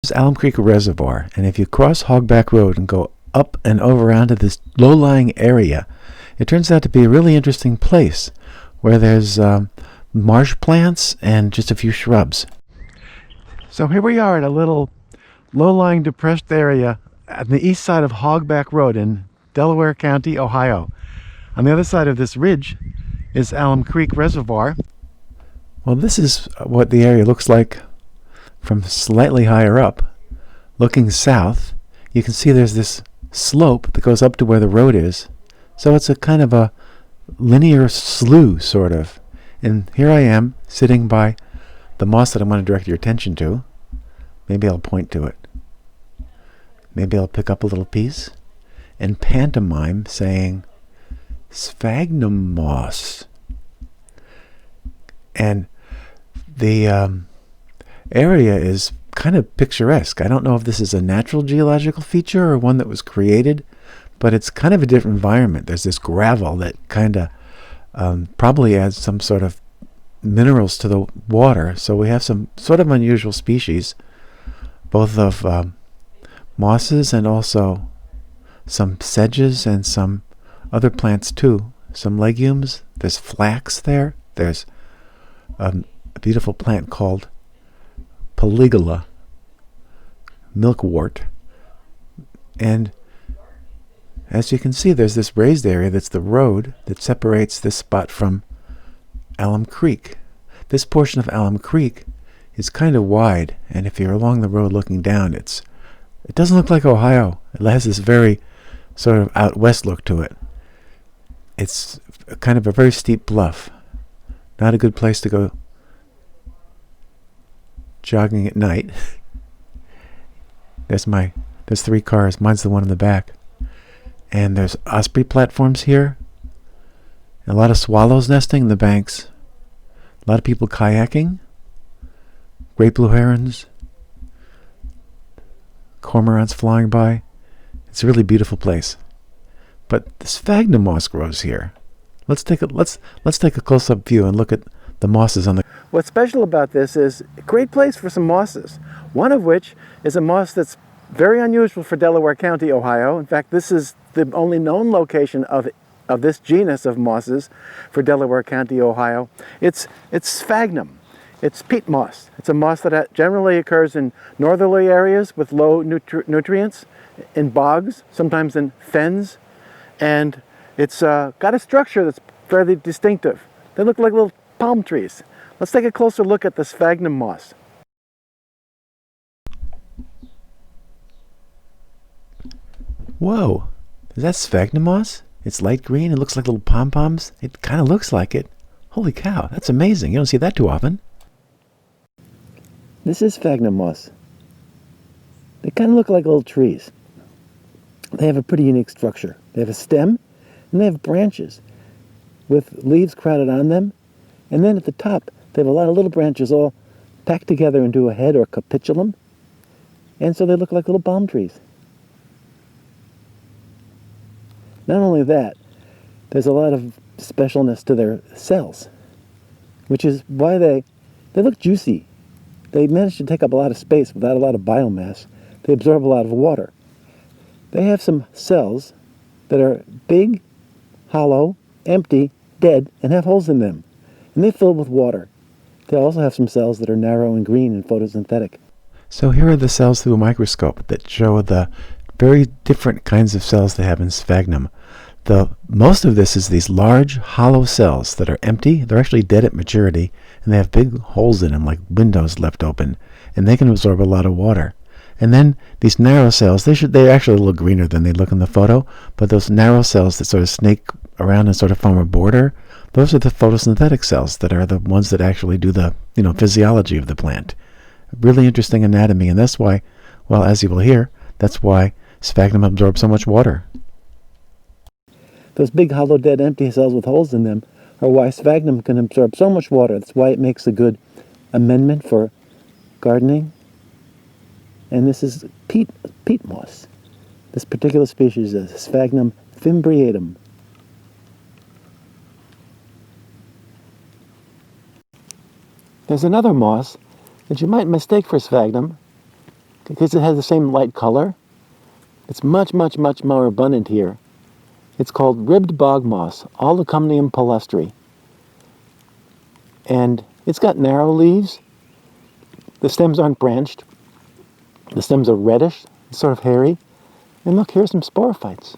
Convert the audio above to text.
is Elm Creek Reservoir, and if you cross Hogback Road and go up and over onto this low-lying area, it turns out to be a really interesting place where there's marsh plants and just a few shrubs. So here we are at a little low-lying depressed area on the east side of Hogback Road in Delaware County, Ohio. On the other side of this ridge is Elm Creek Reservoir. Well, this is what the area looks like from slightly higher up. Looking south, you can see there's this slope that goes up to where the road is. So it's a kind of a linear slough, sort of. And here I am, sitting by the moss that I want to direct your attention to. Maybe I'll point to it. Maybe I'll pick up a little piece and pantomime saying, Sphagnum Moss. And the area is kind of picturesque. I don't know if this is a natural geological feature or one that was created, but it's kind of a different environment. There's this gravel that kind of probably adds some sort of minerals to the water. So we have some sort of unusual species, both of mosses and also some sedges and some other plants too. Some legumes. There's flax there. There's a beautiful plant called Polygola, milkwort. And as you can see, there's this raised area that's the road that separates this spot from Elm Creek. This portion of Elm Creek is kind of wide, and if you're along the road looking down, it doesn't look like Ohio. It has this very sort of out west look to it. It's kind of a very steep bluff. Not a good place to go jogging at night. There's 3 cars. Mine's the one in the back. And there's osprey platforms here. A lot of swallows nesting in the banks. A lot of people kayaking. Great blue herons. Cormorants flying by. It's a really beautiful place. But the sphagnum moss grows here. Let's take a close-up view and look at the mosses on the... What's special about this is a great place for some mosses. One of which is a moss that's very unusual for Delaware County, Ohio. In fact, this is the only known location of this genus of mosses for Delaware County, Ohio. It's sphagnum. It's peat moss. It's a moss that generally occurs in northerly areas with low nutrients, in bogs, sometimes in fens, and it's got a structure that's fairly distinctive. They look like little palm trees. Let's take a closer look at the sphagnum moss. Whoa, is that sphagnum moss? It's light green, it looks like little pom-poms. It kind of looks like it. Holy cow, that's amazing. You don't see that too often. This is sphagnum moss. They kind of look like little trees. They have a pretty unique structure. They have a stem, and they have branches with leaves crowded on them. And then at the top, they have a lot of little branches all packed together into a head or capitulum. And so they look like little palm trees. Not only that, there's a lot of specialness to their cells, which is why they look juicy. They manage to take up a lot of space without a lot of biomass. They absorb a lot of water. They have some cells that are big, hollow, empty, dead, and have holes in them. And they fill with water. They also have some cells that are narrow and green and photosynthetic. So here are the cells through a microscope that show the very different kinds of cells they have in sphagnum. Most of this is these large, hollow cells that are empty. They're actually dead at maturity, and they have big holes in them like windows left open, and they can absorb a lot of water. And then these narrow cells, they're actually a little greener than they look in the photo, but those narrow cells that sort of snake around and sort of form a border, those are the photosynthetic cells that are the ones that actually do the physiology of the plant. Really interesting anatomy, and that's why, well, as you will hear, that's why sphagnum absorbs so much water. Those big hollow dead empty cells with holes in them are why sphagnum can absorb so much water. That's why it makes a good amendment for gardening. And this is peat moss. This particular species is Sphagnum fimbriatum. There's another moss that you might mistake for sphagnum. because it has the same light color. It's much, much, much more abundant here. It's called ribbed bog moss, Aulacomnium palustri. And it's got narrow leaves. The stems aren't branched. The stems are reddish, sort of hairy. And look, here's some sporophytes.